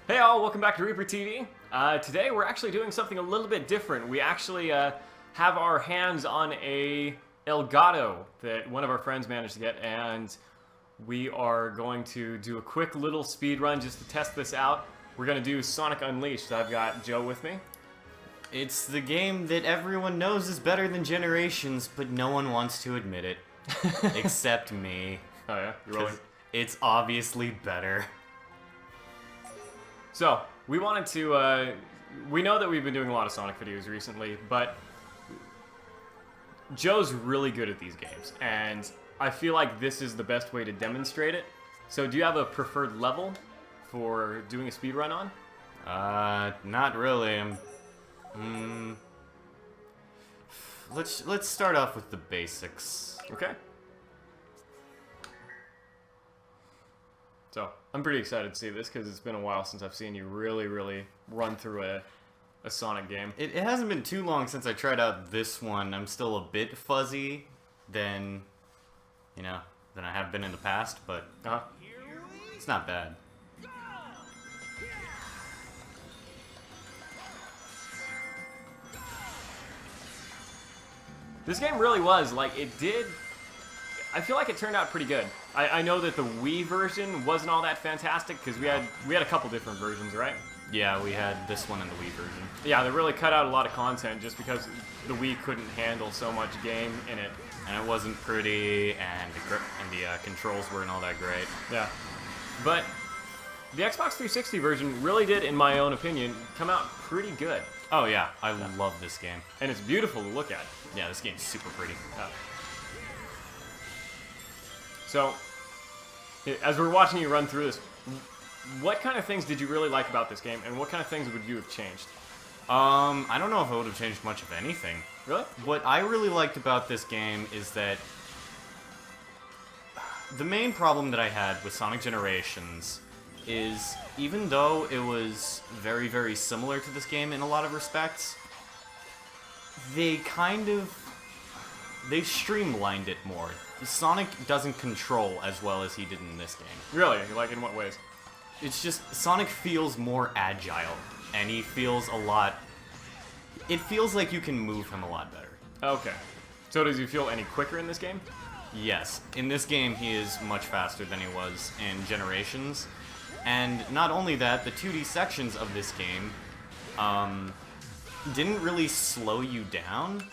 Hey all, welcome back to Reaper TV. Today we're actually doing something a little bit different. We actually have our hands on a Elgato that one of our friends managed to get, and we are going to do a quick little speed run just to test this out. We're going to do Sonic Unleashed. I've got Joe with me. It's the game that everyone knows is better than Generations, but no one wants to admit it. Except me. Oh yeah? You're rolling. 'Cause it's obviously better. So, we wanted to, we know that we've been doing a lot of Sonic videos recently, but Joe's really good at these games, and I feel like this is the best way to demonstrate it. So do you have a preferred level for doing a speedrun on? Not really. Let's start off with the basics. Okay. So, I'm pretty excited to see this because it's been a while since I've seen you really run through a Sonic game. It hasn't been too long since I tried out this one. I'm still a bit fuzzy than I have been in the past, but it's not bad. This game really was, like, it did... I feel like it turned out pretty good. I know that the Wii version wasn't all that fantastic because we had a couple different versions, right? Yeah, we had this one in the Wii version. Yeah, they really cut out a lot of content just because the Wii couldn't handle so much game in it. And it wasn't pretty, and the controls weren't all that great. Yeah. But the Xbox 360 version really did, in my own opinion, come out pretty good. Oh yeah, I love this game. And it's beautiful to look at. Yeah, this game's super pretty. Yeah. So, as we're watching you run through this, what kind of things did you really like about this game, and what kind of things would you have changed? I don't know if I would have changed much of anything. Really? What I really liked about this game is that the main problem that I had with Sonic Generations is even though it was very similar to this game in a lot of respects, they streamlined it more. Sonic doesn't control as well as he did in this game. Really? Like, in what ways? It's just, Sonic feels more agile, and he feels a lot... It feels like you can move him a lot better. Okay. So does he feel any quicker in this game? Yes. In this game, he is much faster than he was in Generations. And not only that, the 2D sections of this game didn't really slow you down.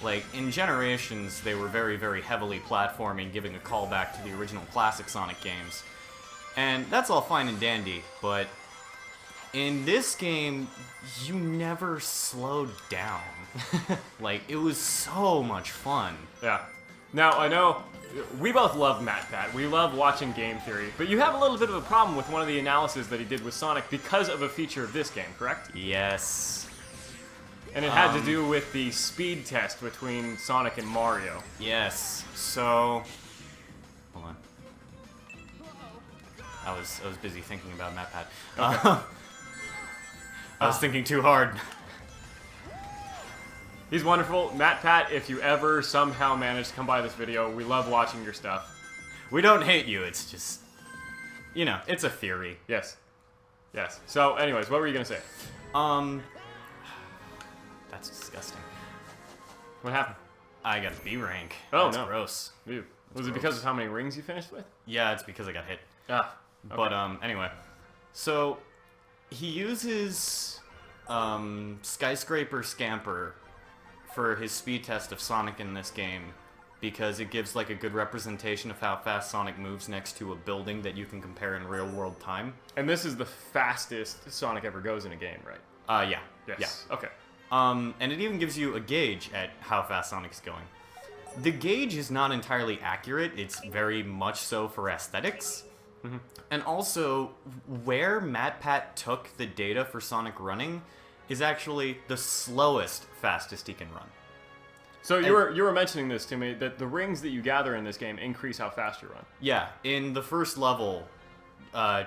Like, in Generations, they were very heavily platforming, giving a callback to the original classic Sonic games. And that's all fine and dandy, but in this game, you never slowed down. Like, it was so much fun. Yeah. Now, I know we both love MatPat. We love watching game theory, but you have a little bit of a problem with one of the analysis that he did with Sonic because of a feature of this game, correct? Yes. And it had to do with the speed test between Sonic and Mario. Yes. So, hold on. I was busy thinking about MatPat. Okay. I was thinking too hard. He's wonderful. MatPat, if you ever somehow manage to come by this video, we love watching your stuff. We don't hate you, it's just, it's a theory. Yes. Yes. So, anyways, what were you going to say? That's disgusting. What happened? I got a B rank. Oh, That's no. gross. Ew. Was it because of how many rings you finished with? Yeah, it's because I got hit. Ah. Okay. But, anyway. So, he uses, Skyscraper Scamper for his speed test of Sonic in this game because it gives, like, a good representation of how fast Sonic moves next to a building that you can compare in real-world time. And this is the fastest Sonic ever goes in a game, right? Yeah. Yes. Yeah. Okay. And it even gives you a gauge at how fast Sonic's going. The gauge is not entirely accurate, it's very much so for aesthetics. Mm-hmm. And also, where MatPat took the data for Sonic running is actually the fastest he can run. So you were mentioning this to me, that the rings that you gather in this game increase how fast you run. Yeah, in the first level,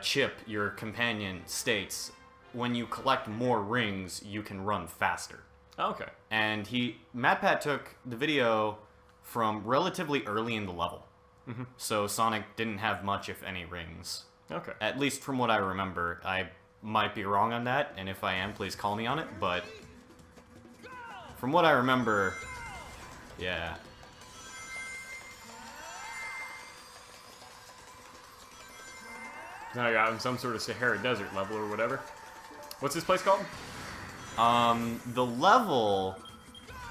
Chip, your companion, states, when you collect more rings, you can run faster. Oh, okay. And MatPat took the video from relatively early in the level. Mm-hmm. So Sonic didn't have much, if any, rings. Okay. At least from what I remember. I might be wrong on that, and if I am, please call me on it, but from what I remember, yeah. Now I got in some sort of Sahara Desert level or whatever. What's this place called? The level...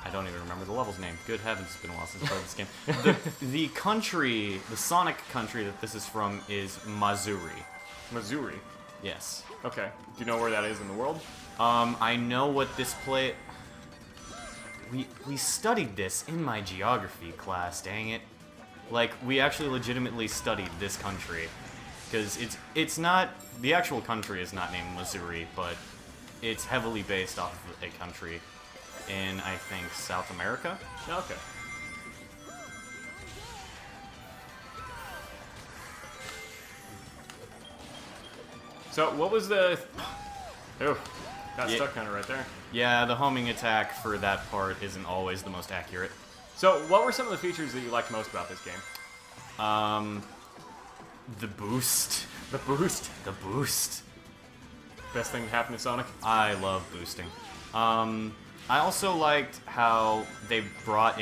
I don't even remember the level's name. Good heavens, it's been a while since I played this game. The country, the Sonic country that this is from is Missouri. Missouri? Yes. Okay. Do you know where that is in the world? I know what this play... We studied this in my geography class, dang it. Like, we actually legitimately studied this country. Because it's not... The actual country is not named Missouri, but it's heavily based off of a country in, I think, South America. Okay. So, what was the... Oh, got stuck kind of right there. Yeah, the homing attack for that part isn't always the most accurate. So, what were some of the features that you liked most about this game? The boost. The boost? The boost. Best thing to happen to Sonic? I love boosting. I also liked how they brought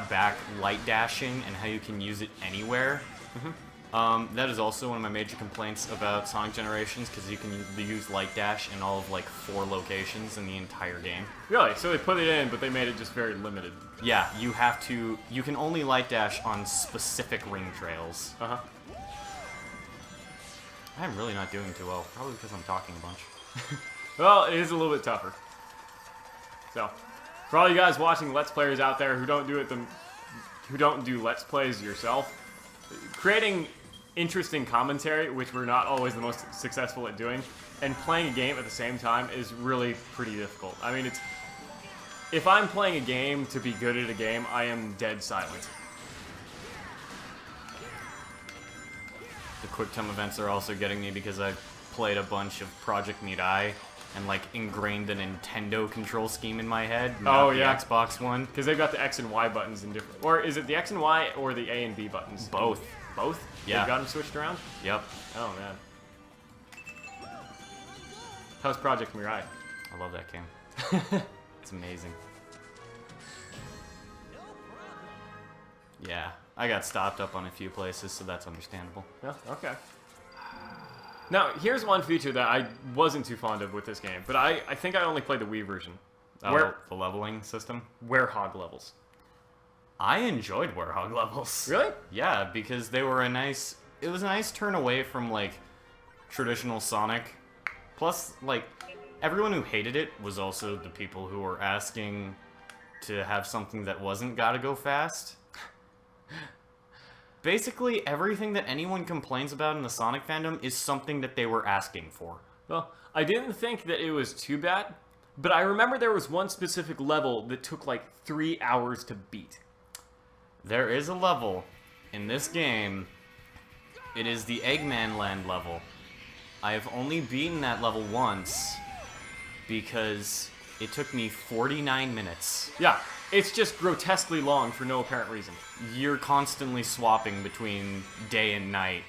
back light dashing and how you can use it anywhere. That is also one of my major complaints about Sonic Generations, because you can use light dash in all of like 4 locations in the entire game. Really? So they put it in, but they made it just very limited. Yeah, you can only light dash on specific ring trails. Uh-huh. I'm really not doing too well, probably because I'm talking a bunch. Well, it is a little bit tougher. So, for all you guys watching Let's Players out there who don't do Let's Plays yourself, creating interesting commentary, which we're not always the most successful at doing, and playing a game at the same time is really pretty difficult. I mean, if I'm playing a game to be good at a game, I am dead silent. The QuickTime events are also getting me because I've played a bunch of Project Mirai and like ingrained the Nintendo control scheme in my head, not the Xbox one. Because they've got the X and Y buttons in different... Or is it the X and Y or the A and B buttons? Both. Both? Yeah. They've got them switched around? Yep. Oh, man. How's Project Mirai? I love that game. It's amazing. Yeah, I got stopped up on a few places, so that's understandable. Yeah, okay. Now, here's one feature that I wasn't too fond of with this game, but I think I only played the Wii version. Oh, the leveling system? Werehog levels. I enjoyed Werehog levels. Really? Yeah, because they were it was a nice turn away from, like, traditional Sonic. Plus, like, everyone who hated it was also the people who were asking to have something that wasn't gotta go fast. Basically, everything that anyone complains about in the Sonic fandom is something that they were asking for. Well, I didn't think that it was too bad, but I remember there was one specific level that took like 3 hours to beat. There is a level in this game. It is the Eggman Land level. I have only beaten that level once because it took me 49 minutes. Yeah, it's just grotesquely long for no apparent reason. You're constantly swapping between day and night,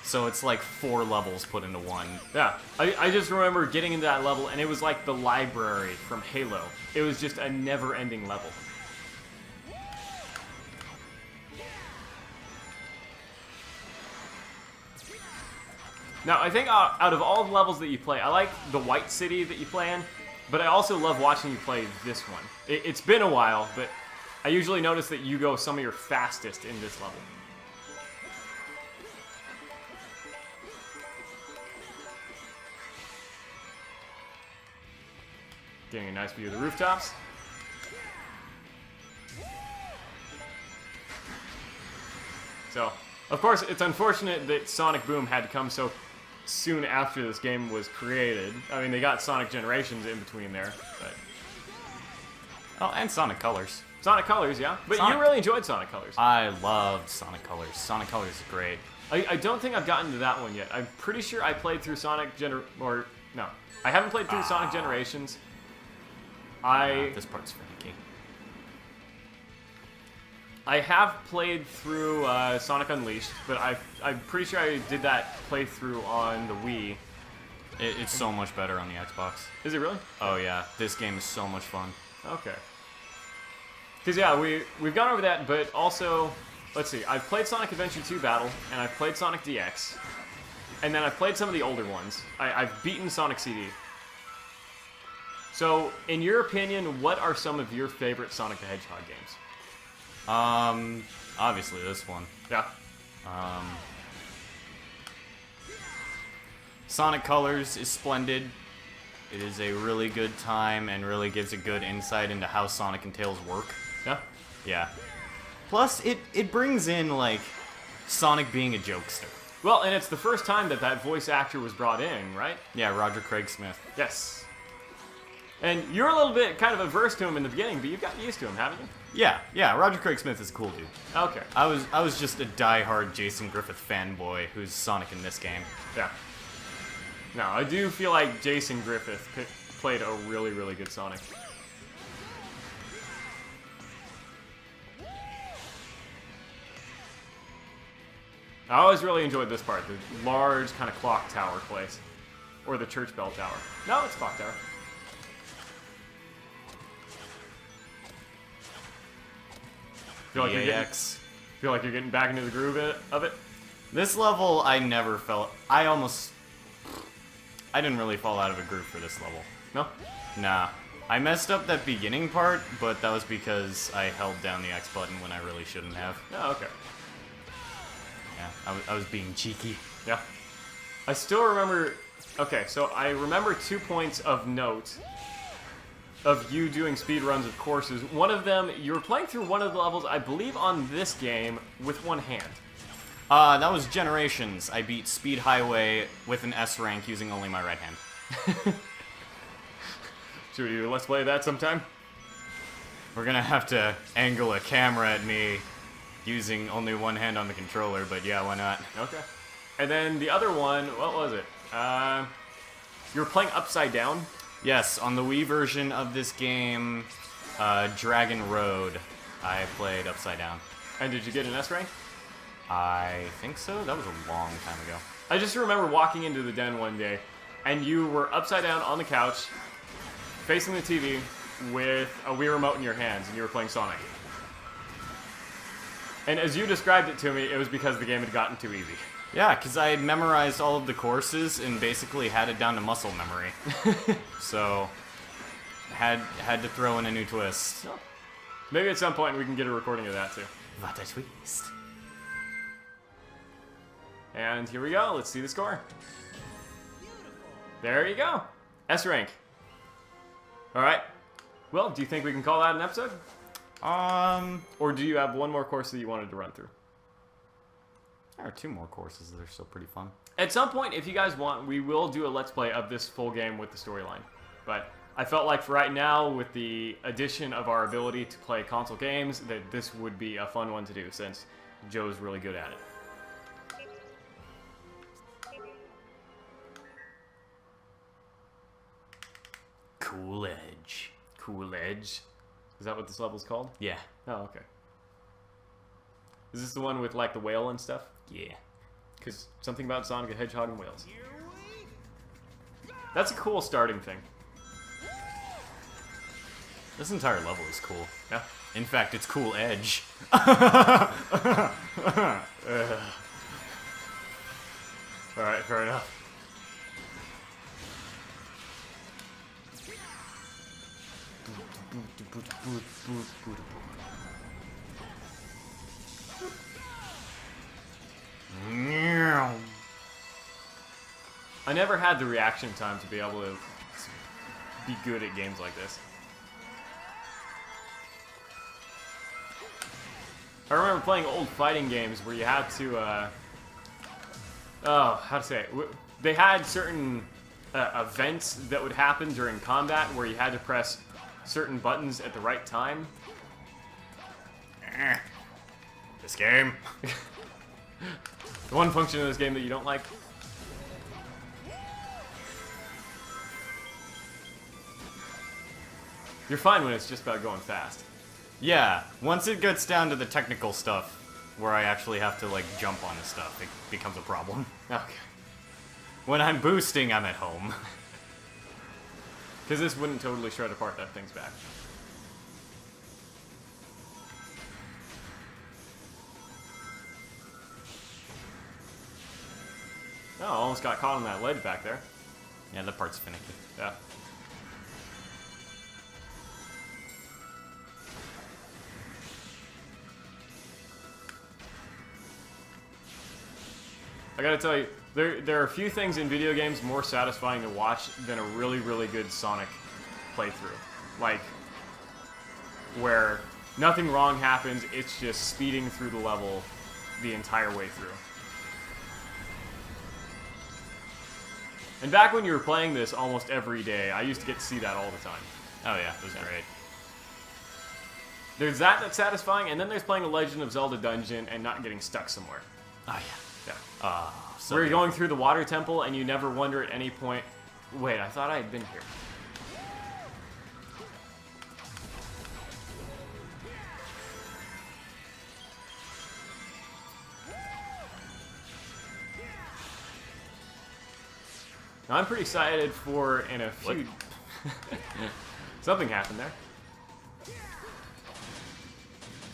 so it's like 4 levels put into one. Yeah, I just remember getting into that level, and it was like the library from Halo. It was just a never-ending level. Now, I think out of all the levels that you play, I like the White City that you play in, but I also love watching you play this one. It's been a while, but I usually notice that you go some of your fastest in this level. Getting a nice view of the rooftops. So, of course, it's unfortunate that Sonic Boom had to come so soon after this game was created. I mean, they got Sonic Generations in between there, but... Oh, and Sonic Colors. Sonic Colors, yeah. But Sonic... you really enjoyed Sonic Colors. I loved Sonic Colors. Sonic Colors is great. I don't think I've gotten to that one yet. I'm pretty sure I played through Sonic No, I haven't played through Sonic Generations. This part's finicky. I have played through Sonic Unleashed, but I'm pretty sure I did that playthrough on the Wii. It's so much better on the Xbox. Is it really? Oh yeah, this game is so much fun. Okay. Because yeah, we've gone over that, but also, let's see, I've played Sonic Adventure 2 Battle, and I've played Sonic DX, and then I've played some of the older ones. I've beaten Sonic CD. So, in your opinion, what are some of your favorite Sonic the Hedgehog games? Obviously this one. Yeah. Sonic Colors is splendid. It is a really good time and really gives a good insight into how Sonic and Tails work. Yeah? Yeah. Plus, it brings in, like, Sonic being a jokester. Well, and it's the first time that voice actor was brought in, right? Yeah, Roger Craig Smith. Yes. And you're a little bit kind of averse to him in the beginning, but you've gotten used to him, haven't you? Yeah, Roger Craig Smith is a cool dude. Okay. I was just a diehard Jason Griffith fanboy who's Sonic in this game. Yeah. No, I do feel like Jason Griffith played a really, really good Sonic. I always really enjoyed this part, the large kind of clock tower place. Or the church bell tower. No, it's clock tower. Feel like you're getting back into the groove of it? This level, I never felt... I didn't really fall out of a groove for this level. No? Nah. I messed up that beginning part, but that was because I held down the X button when I really shouldn't have. Oh, okay. Yeah, I was being cheeky. Yeah. I still remember... Okay, so I remember 2 points of note of you doing speed runs of courses. One of them, you were playing through one of the levels, I believe on this game, with one hand. That was Generations. I beat Speed Highway with an S rank using only my right hand. Should we do Let's Play that sometime? We're gonna have to angle a camera at me using only one hand on the controller, but yeah, why not? Okay. And then the other one, what was it? You were playing Upside Down? Yes, on the Wii version of this game, Dragon Road, I played Upside Down. And did you get an S rank? I think so. That was a long time ago. I just remember walking into the den one day, and you were upside down on the couch, facing the TV, with a Wii remote in your hands, and you were playing Sonic. And as you described it to me, it was because the game had gotten too easy. Yeah, because I had memorized all of the courses and basically had it down to muscle memory. So, had to throw in a new twist. Oh. Maybe at some point we can get a recording of that too. What a twist. And here we go. Let's see the score. There you go. S rank. All right. Well, do you think we can call that an episode? Or do you have one more course that you wanted to run through? There are 2 more courses that are still pretty fun. At some point, if you guys want, we will do a Let's Play of this full game with the storyline. But I felt like for right now, with the addition of our ability to play console games, that this would be a fun one to do, since Joe's really good at it. Cool Edge. Cool Edge? Is that what this level's called? Yeah. Oh, okay. Is this the one with, like, the whale and stuff? Yeah. Because something about Sonic the Hedgehog and whales. That's a cool starting thing. This entire level is cool. Yeah. In fact, it's Cool Edge. Alright, fair enough. I never had the reaction time to be able to be good at games like this. I remember playing old fighting games where you had to, how to say it? They had certain events that would happen during combat where you had to press certain buttons at the right time. This game. The one function in this game that you don't like. You're fine when it's just about going fast. Yeah, once it gets down to the technical stuff, where I actually have to, like, jump on the stuff, it becomes a problem. Okay. When I'm boosting, I'm at home. Because this wouldn't totally shred apart that thing's back. Oh, almost got caught on that ledge back there. Yeah, that part's finicky. Yeah. I gotta tell you, there are a few things in video games more satisfying to watch than a really, really good Sonic playthrough. Like, where nothing wrong happens, it's just speeding through the level the entire way through. And back when you were playing this almost every day, I used to get to see that all the time. Oh yeah, it was great. There's that's satisfying, and then there's playing a Legend of Zelda dungeon and not getting stuck somewhere. Oh yeah. Yeah. So Where you're going through the water temple and you never wonder at any point, wait, I thought I had been here. Now, I'm pretty excited for in a few... Something happened there.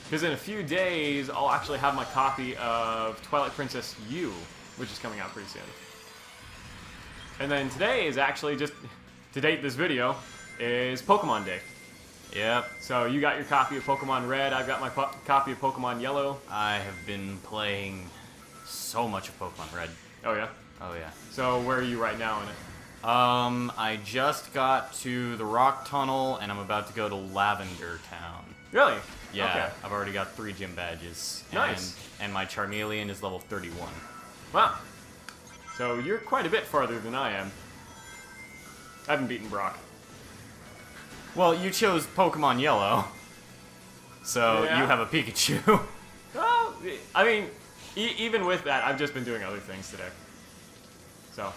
Because in a few days, I'll actually have my copy of Twilight Princess U, which is coming out pretty soon. And then today is actually just, to date this video, is Pokemon Day. Yep. So you got your copy of Pokemon Red, I've got my copy of Pokemon Yellow. I have been playing so much of Pokemon Red. Oh yeah? Oh yeah. So where are you right now in it? I just got to the Rock Tunnel, and I'm about to go to Lavender Town. Really? Yeah, Okay. I've already got 3 gym badges. Nice. And my Charmeleon is level 31. Wow. So you're quite a bit farther than I am. I haven't beaten Brock. Well, you chose Pokemon Yellow, so Yeah. you have a Pikachu. Well, I mean, even with that, I've just been doing other things today. So,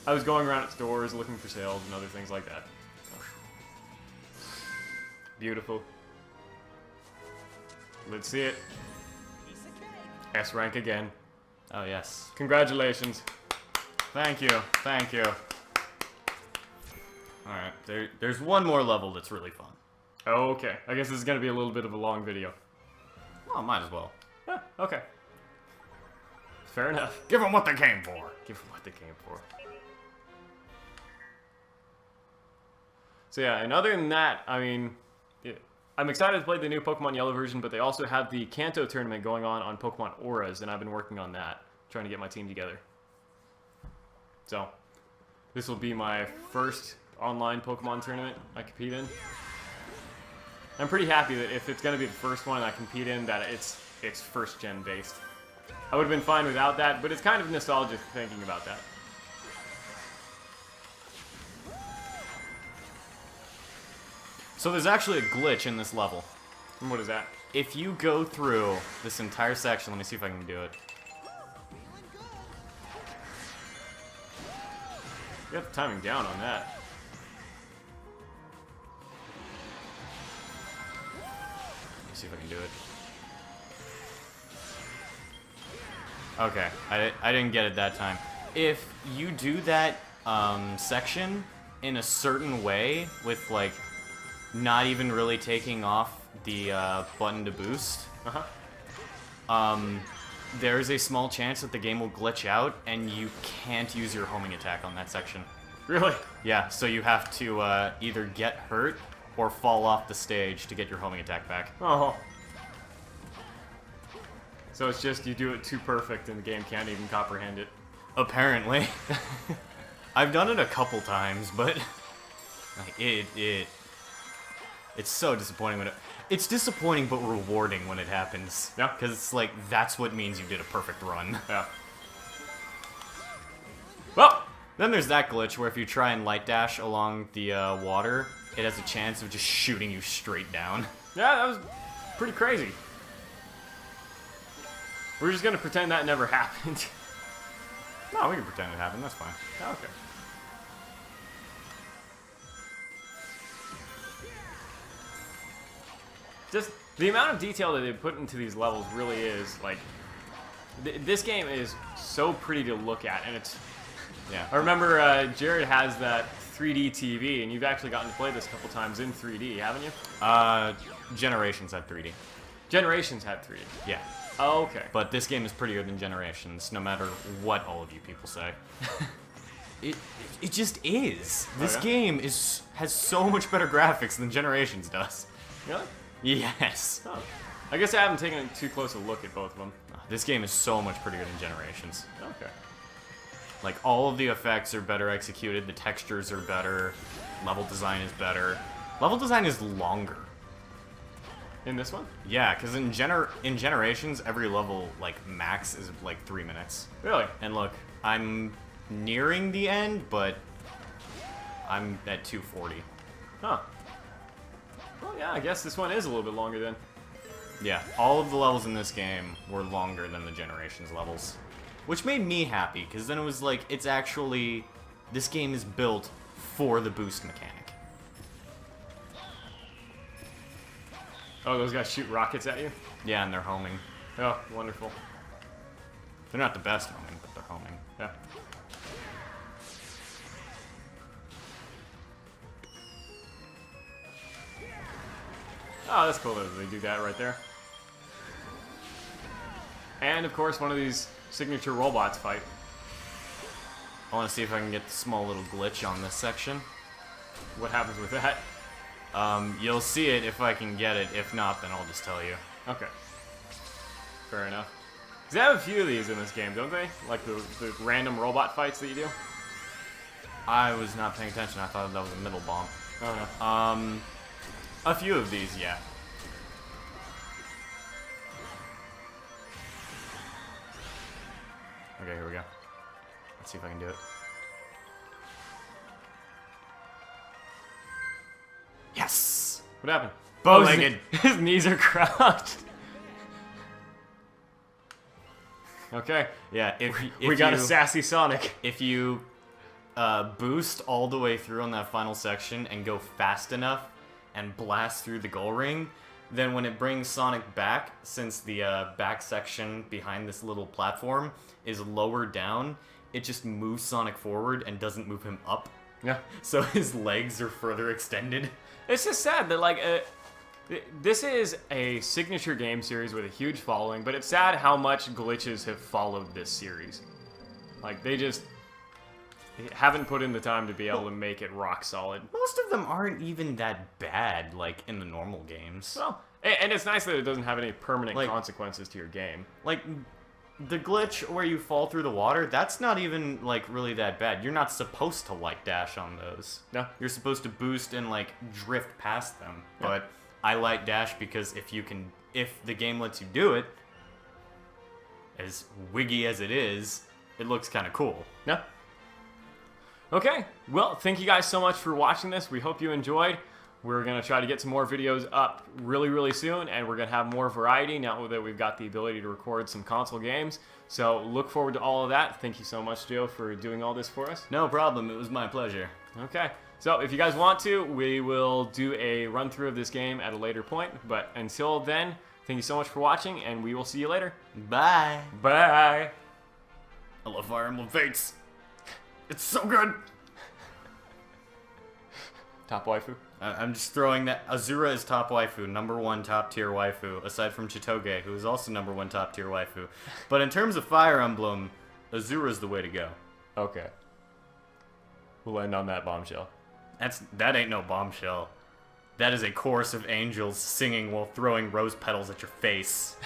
I was going around at stores looking for sales and other things like that. Beautiful. Let's see it. S rank again. Oh, yes. Congratulations. Thank you. Thank you. Alright, there's one more level that's really fun. Oh, okay. I guess this is going to be a little bit of a long video. Oh, might as well. Yeah, okay. Fair enough. Give them what they came for. Give them what they came for. So yeah, and other than that, I mean, yeah, I'm excited to play the new Pokemon Yellow version, but they also have the Kanto tournament going on Pokemon Auras, and I've been working on that, trying to get my team together. So, this will be my first online Pokemon tournament I compete in. I'm pretty happy that if it's going to be the first one I compete in, that it's first gen based. I would have been fine without that, but it's kind of nostalgic thinking about that. So there's actually a glitch in this level. And what is that? If you go through this entire section, let me see if I can do it. You got the timing down on that. Let me see if I can do it. Okay, I didn't get it that time. If you do that section in a certain way, with like not even really taking off the button to boost, there's a small chance that the game will glitch out and you can't use your homing attack on that section. Really? Yeah, so you have to either get hurt or fall off the stage to get your homing attack back. Oh. So it's just you do it too perfect and the game can't even comprehend it. Apparently. I've done it a couple times, but like, it's so disappointing when it's disappointing but rewarding when it happens. Yeah. Because it's like, that's what means you did a perfect run. Yeah. Well, Then there's that glitch where if you try and light dash along the water, it has a chance of just shooting you straight down. yeah, that was pretty crazy. We're just gonna pretend that never happened. No, we can pretend it happened, that's fine. Okay. Just the amount of detail that they put into these levels really is like. This game is so pretty to look at, and it's. Yeah. I remember Jared has that 3D TV, and you've actually gotten to play this a couple times in 3D, haven't you? Generations had 3D. Generations had 3D. Yeah. Oh, okay. But this game is prettier than Generations, no matter what all of you people say. It just is. This game has so much better graphics than Generations does. Really? Yes. Oh. I guess I haven't taken too close a look at both of them. This game is so much prettier than Generations. Okay. Like, all of the effects are better executed, the textures are better, level design is better. Level design is longer. In this one? Yeah, because in Generations, every level, like, max is, like, 3 minutes. Really? And look, I'm nearing the end, but I'm at 240. Huh. Well, yeah, I guess this one is a little bit longer then. Yeah, all of the levels in this game were longer than the Generations levels. Which made me happy, because then it was like, it's actually... This game is built for the boost mechanic. Oh, those guys shoot rockets at you? Yeah, and they're homing. Oh, wonderful. They're not the best homing, but they're homing. Yeah. Oh, that's cool that they do that right there. And, of course, one of these signature robots fight. I want to see if I can get the small little glitch on this section. What happens with that? You'll see it if I can get it. If not, then I'll just tell you. Okay. Fair enough. 'Cause they have a few of these in this game, don't they? Like the random robot fights that you do? I was not paying attention. I thought that was a middle bomb. Oh, no. A few of these, yeah. Okay, here we go. Let's see if I can do it. Yes! What happened? Bow-legged. His knees are crouched. Okay. Yeah, if We got you, a sassy Sonic. If you boost all the way through on that final section and go fast enough and blast through the goal ring, then when it brings Sonic back, since the back section behind this little platform is lower down, it just moves Sonic forward and doesn't move him up. Yeah. So his legs are further extended. It's just sad that, like, this is a signature game series with a huge following, but it's sad how much glitches have followed this series. Like, they just haven't put in the time to be able to make it rock solid. Most of them aren't even that bad, like, in the normal games. Well, and it's nice that it doesn't have any permanent Like- consequences to your game. Like, the glitch where you fall through the water, that's not even, like, really that bad. You're not supposed to light dash on those. No. You're supposed to boost and, like, drift past them. Yeah. But I light dash because if the game lets you do it, as wiggy as it is, it looks kind of cool. No. Okay, well, thank you guys so much for watching this. We hope you enjoyed. We're going to try to get some more videos up really, really soon, and we're going to have more variety now that we've got the ability to record some console games. So look forward to all of that. Thank you so much, Joe, for doing all this for us. No problem. It was my pleasure. Okay, so if you guys want to, we will do a run-through of this game at a later point. But until then, thank you so much for watching, and we will see you later. Bye. Bye! I love Fire Emblem Fates. It's so good. Top waifu. I'm just throwing that. Azura is top waifu, #1 top tier waifu, aside from Chitoge, who is also #1 top tier waifu. But in terms of Fire Emblem, Azura's the way to go. Okay. We'll end on that bombshell. That ain't no bombshell. That is a chorus of angels singing while throwing rose petals at your face.